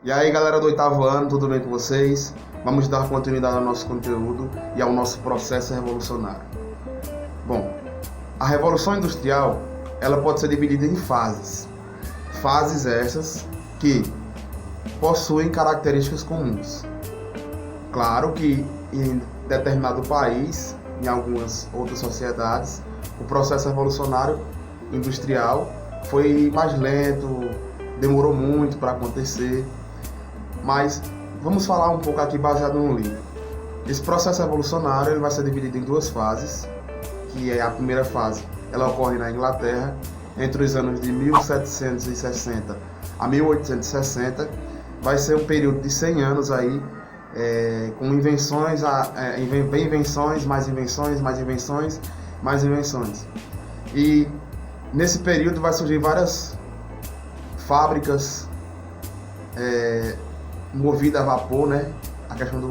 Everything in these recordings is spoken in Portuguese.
E aí, galera do oitavo ano, tudo bem com vocês? Vamos dar continuidade ao nosso conteúdo e ao nosso processo revolucionário. Bom, a Revolução Industrial, ela pode ser dividida em fases. Fases essas que possuem características comuns. Claro que em determinado país, em algumas outras sociedades, o processo revolucionário industrial foi mais lento, demorou muito para acontecer. Mas vamos falar um pouco aqui baseado no livro. Esse processo revolucionário ele vai ser dividido em duas fases, que é a primeira fase, ela ocorre na Inglaterra entre os anos de 1760 a 1860, vai ser um período de 100 anos aí, com invenções, invenções, mais invenções, mais invenções, mais invenções. E nesse período vai surgir várias fábricas movida a vapor, né? A questão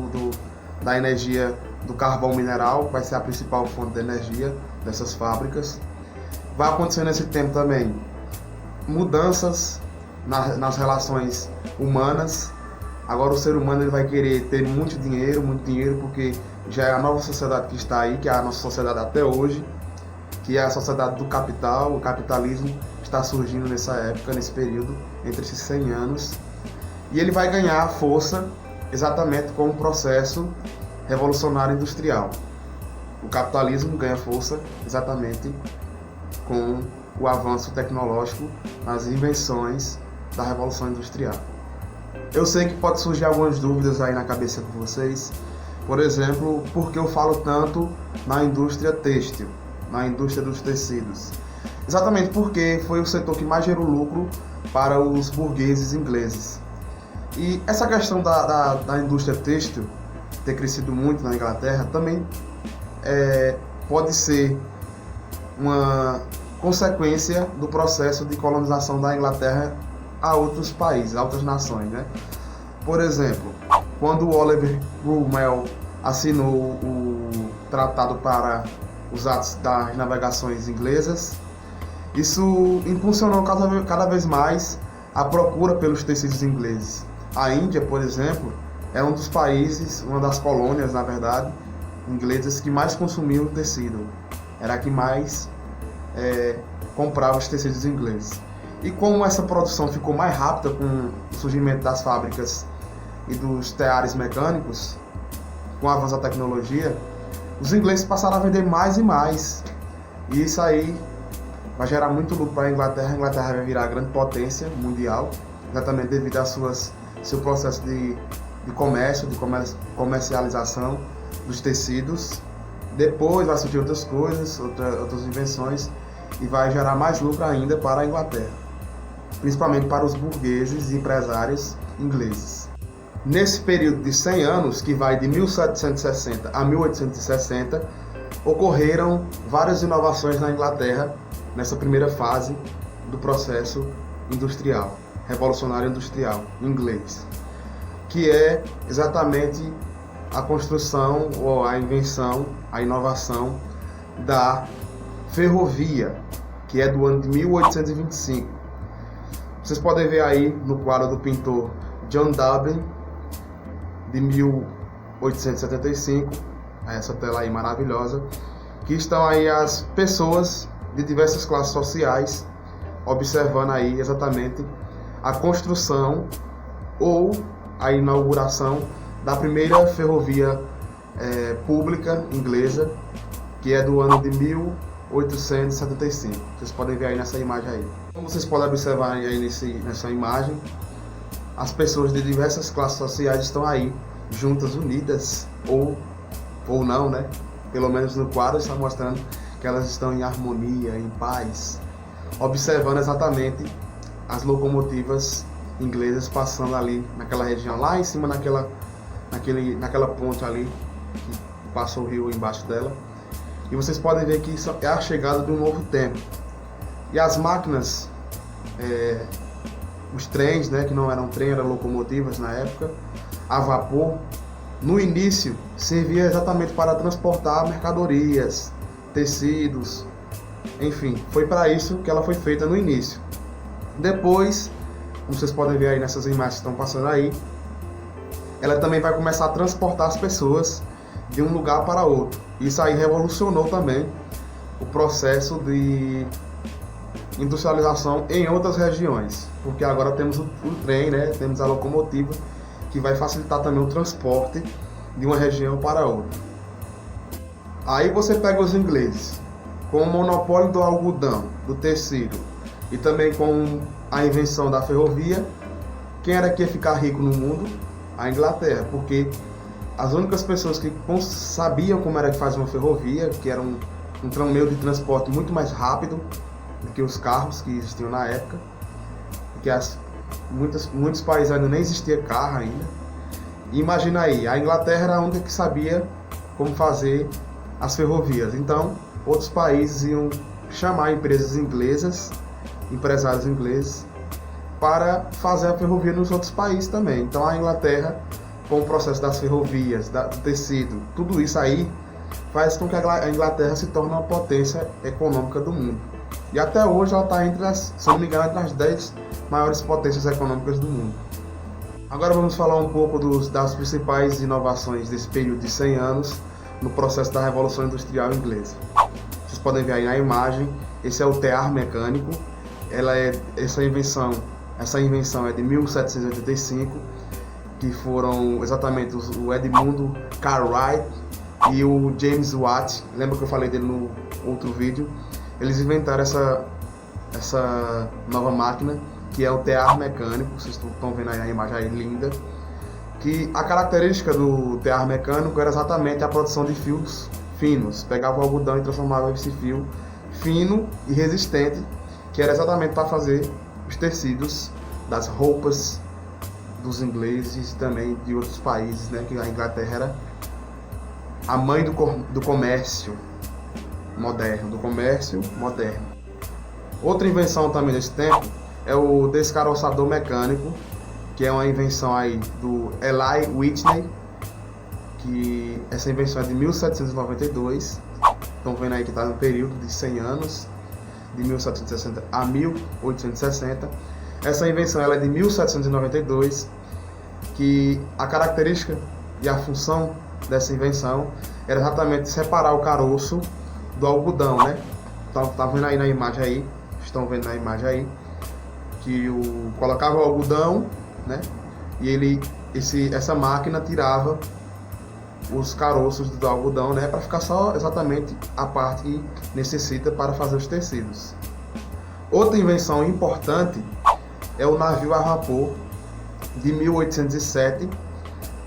da energia do carvão mineral vai ser a principal fonte de energia dessas fábricas. Vai acontecer nesse tempo também mudanças nas relações humanas. Agora o ser humano ele vai querer ter muito dinheiro, porque já é a nova sociedade que está aí, que é a nossa sociedade até hoje, que é a sociedade do capital. O capitalismo está surgindo nessa época, nesse período, entre esses 100 anos. E ele vai ganhar força exatamente com o processo revolucionário industrial. O capitalismo ganha força exatamente com o avanço tecnológico nas invenções da Revolução Industrial. Eu sei que pode surgir algumas dúvidas aí na cabeça de vocês. Por exemplo, por que eu falo tanto na indústria têxtil, na indústria dos tecidos? Exatamente porque foi o setor que mais gerou lucro para os burgueses ingleses. E essa questão da indústria têxtil ter crescido muito na Inglaterra também pode ser uma consequência do processo de colonização da Inglaterra a outros países, a outras nações, né? Por exemplo, quando o Oliver Cromwell assinou o Tratado para os atos das navegações inglesas, isso impulsionou cada vez mais a procura pelos tecidos ingleses. A Índia, por exemplo, é um dos países, uma das colônias, na verdade, inglesas que mais consumiam tecido. Era a que mais comprava os tecidos ingleses. E como essa produção ficou mais rápida com o surgimento das fábricas e dos teares mecânicos, com o avanço da tecnologia, os ingleses passaram a vender mais e mais. E isso aí vai gerar muito lucro para a Inglaterra. A Inglaterra vai virar a grande potência mundial, exatamente devido ao seu processo de comércio, de comercialização dos tecidos. Depois vai surgir outras coisas, outras invenções, e vai gerar mais lucro ainda para a Inglaterra, principalmente para os burgueses e empresários ingleses. Nesse período de 100 anos, que vai de 1760 a 1860, ocorreram várias inovações na Inglaterra nessa primeira fase do processo industrial, revolucionário industrial inglês, que é exatamente a construção ou a invenção, a inovação da ferrovia, que é do ano de 1825. Vocês podem ver aí no quadro do pintor John Dublin, de 1875, essa tela aí maravilhosa, que estão aí as pessoas de diversas classes sociais observando aí exatamente a construção ou a inauguração da primeira ferrovia pública inglesa, que é do ano de 1875. Vocês podem ver aí nessa imagem aí. Como vocês podem observar aí nessa imagem, as pessoas de diversas classes sociais estão aí, juntas, unidas, ou não, né? Pelo menos no quadro está mostrando que elas estão em harmonia, em paz, observando exatamente as locomotivas inglesas passando ali naquela região, lá em cima naquela ponte ali, que passa o rio embaixo dela. E vocês podem ver que isso é a chegada de um novo tempo. E as máquinas, os trens, né, que não eram trem, eram locomotivas na época, a vapor, no início servia exatamente para transportar mercadorias, tecidos, enfim, foi para isso que ela foi feita no início. Depois como vocês podem ver aí nessas imagens que estão passando aí, ela também vai começar a transportar as pessoas de um lugar para outro. Isso aí revolucionou também o processo de industrialização em outras regiões, porque agora temos o trem, né? Temos a locomotiva, que vai facilitar também o transporte de uma região para outra. Aí você pega os ingleses, com o monopólio do algodão, do tecido, e também com a invenção da ferrovia. Quem era que ia ficar rico no mundo? A Inglaterra, porque as únicas pessoas que sabiam como era que faz uma ferrovia, que era um meio de transporte muito mais rápido do que os carros que existiam na época, porque muitos países ainda nem existia carro ainda. E imagina aí, a Inglaterra era a única que sabia como fazer as ferrovias. Então, outros países iam chamar empresas inglesas, empresários ingleses, para fazer a ferrovia nos outros países também. Então, a Inglaterra, com o processo das ferrovias, do tecido, tudo isso aí faz com que a Inglaterra se torne uma potência econômica do mundo. E até hoje ela está entre as, se não me engano, entre as 10 maiores potências econômicas do mundo. Agora vamos falar um pouco das principais inovações desse período de 100 anos no processo da Revolução Industrial Inglesa. Vocês podem ver aí na imagem, esse é o tear mecânico. Essa invenção é de 1785, que foram exatamente o Edmund Cartwright e o James Watt. Lembra que eu falei dele no outro vídeo? Eles inventaram essa nova máquina, que é o tear mecânico. Vocês estão vendo aí a imagem aí linda. Que a característica do tear mecânico era exatamente a produção de fios finos. Pegava o algodão e transformava esse fio fino e resistente, que era exatamente para fazer os tecidos das roupas dos ingleses e também de outros países, né? Que a Inglaterra era a mãe do comércio moderno, Outra invenção também desse tempo é o descaroçador mecânico, que é uma invenção aí do Eli Whitney, que essa invenção é de 1792. Estão vendo aí que está no período de 100 anos, de 1760 a 1860. Essa invenção ela é de 1792, que a característica e a função dessa invenção era exatamente separar o caroço do algodão, né? Tá vendo aí na imagem aí, estão vendo na imagem aí, que colocava o algodão, né? E essa máquina tirava os caroços do algodão, né? Para ficar só exatamente a parte que necessita para fazer os tecidos. Outra invenção importante é o navio a vapor de 1807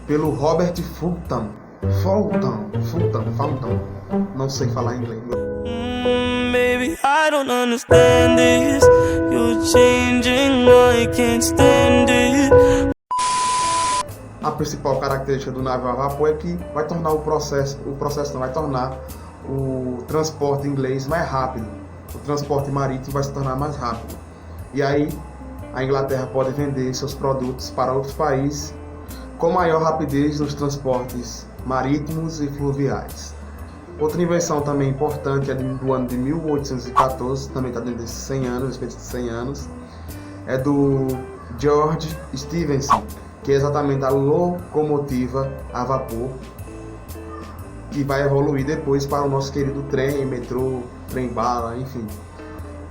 pelo Robert Fulton. Não sei falar inglês. Baby, I don't understand this. You're changing, I can't stand it. A principal característica do navio a vapor é que vai tornar vai tornar o transporte inglês mais rápido. O transporte marítimo vai se tornar mais rápido. E aí a Inglaterra pode vender seus produtos para outros países com maior rapidez nos transportes marítimos e fluviais. Outra invenção também importante é do ano de 1814, também está dentro desses 100 anos, respeito de 100 anos, é do George Stephenson, que é exatamente a locomotiva a vapor, que vai evoluir depois para o nosso querido trem, metrô, trem-bala, enfim.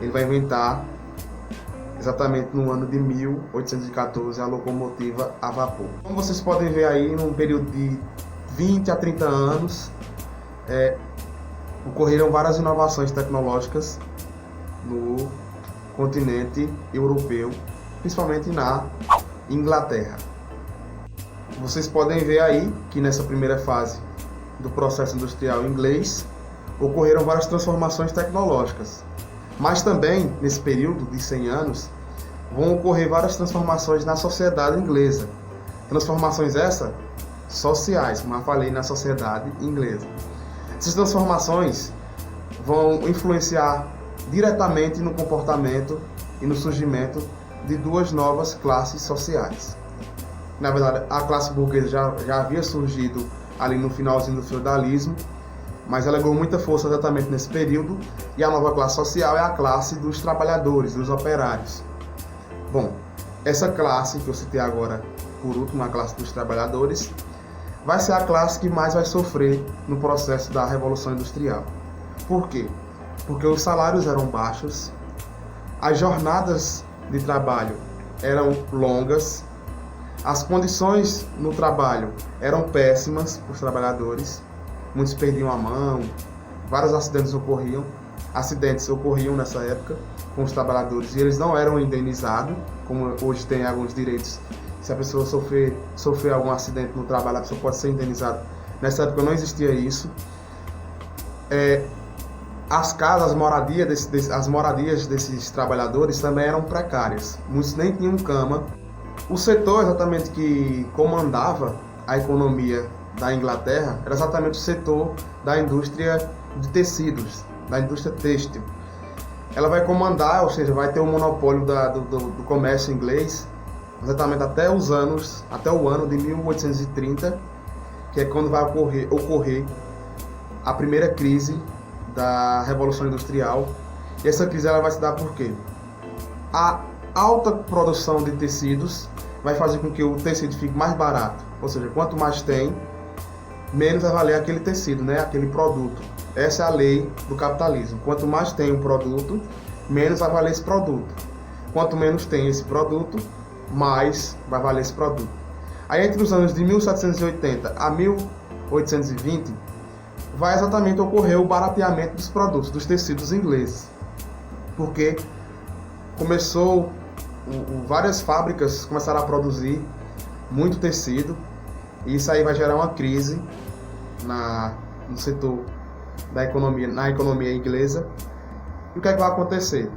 Ele vai inventar exatamente no ano de 1814 a locomotiva a vapor. Como vocês podem ver aí, num período de 20 a 30 anos, ocorreram várias inovações tecnológicas no continente europeu, principalmente na Inglaterra. Vocês podem ver aí que nessa primeira fase do processo industrial inglês ocorreram várias transformações tecnológicas, mas também nesse período de 100 anos vão ocorrer várias transformações na sociedade inglesa. Transformações essas sociais, como eu falei, na sociedade inglesa. Essas transformações vão influenciar diretamente no comportamento e no surgimento de duas novas classes sociais. Na verdade, a classe burguesa já havia surgido ali no finalzinho do feudalismo, mas ela ganhou muita força exatamente nesse período, e a nova classe social é a classe dos trabalhadores, dos operários. Bom, essa classe que eu citei agora, por último, a classe dos trabalhadores, vai ser a classe que mais vai sofrer no processo da Revolução Industrial. Por quê? Porque os salários eram baixos, as jornadas de trabalho eram longas, as condições no trabalho eram péssimas para os trabalhadores, muitos perdiam a mão, vários acidentes ocorriam nessa época com os trabalhadores e eles não eram indenizados, como hoje tem alguns direitos. Se a pessoa sofrer algum acidente no trabalho, a pessoa pode ser indenizada. Nessa época não existia isso. As casas, as moradias desses trabalhadores também eram precárias. Muitos nem tinham cama. O setor exatamente que comandava a economia da Inglaterra era exatamente o setor da indústria de tecidos, da indústria têxtil. Ela vai comandar, ou seja, vai ter o monopólio do comércio inglês, exatamente até o ano de 1830, que é quando vai ocorrer a primeira crise da Revolução Industrial. E essa crise ela vai se dar por quê? A alta produção de tecidos vai fazer com que o tecido fique mais barato, ou seja, quanto mais tem, menos vai valer aquele tecido, né? Aquele produto. Essa é a lei do capitalismo. Quanto mais tem um produto, menos vai valer esse produto. Quanto menos tem esse produto, mais vai valer esse produto. Aí entre os anos de 1780 a 1820, vai exatamente ocorrer o barateamento dos produtos, dos tecidos ingleses. Porque várias fábricas começaram a produzir muito tecido, e isso aí vai gerar uma crise no setor da economia, na economia inglesa. E o que é que vai acontecer?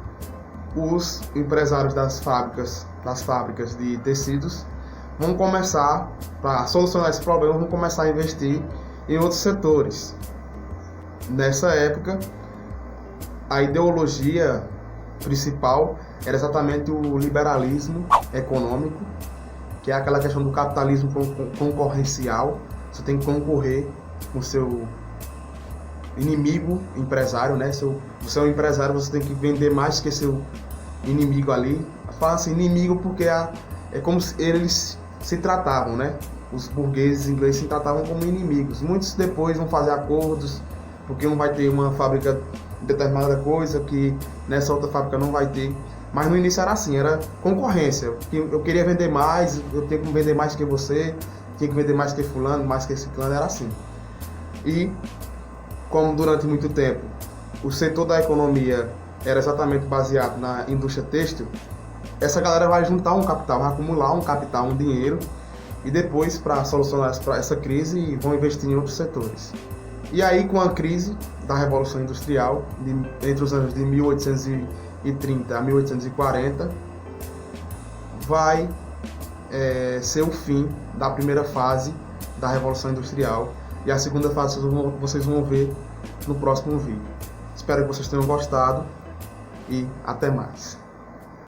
Os empresários das fábricas de tecidos vão começar, para solucionar esse problema, vão começar a investir em outros setores. Nessa época, a ideologia principal era exatamente o liberalismo econômico, que é aquela questão do capitalismo concorrencial. Você tem que concorrer com o seu inimigo empresário, né? Você é um empresário, você tem que vender mais que seu inimigo ali. Fala assim, inimigo porque é como se eles se tratavam, né? Os burgueses ingleses se tratavam como inimigos. Muitos depois vão fazer acordos, porque um vai ter uma fábrica de determinada coisa que nessa outra fábrica não vai ter. Mas no início era assim, era concorrência. Eu queria vender mais, eu tenho que vender mais que você, tinha que vender mais que fulano, mais que esse clã, era assim. E como durante muito tempo o setor da economia era exatamente baseado na indústria têxtil, essa galera vai juntar um capital, vai acumular um capital, um dinheiro, e depois, para solucionar essa crise, vão investir em outros setores. E aí, com a crise da Revolução Industrial, entre os anos de 1830 a 1840, vai ser o fim da primeira fase da Revolução Industrial. E a segunda fase vocês vão ver no próximo vídeo. Espero que vocês tenham gostado e até mais.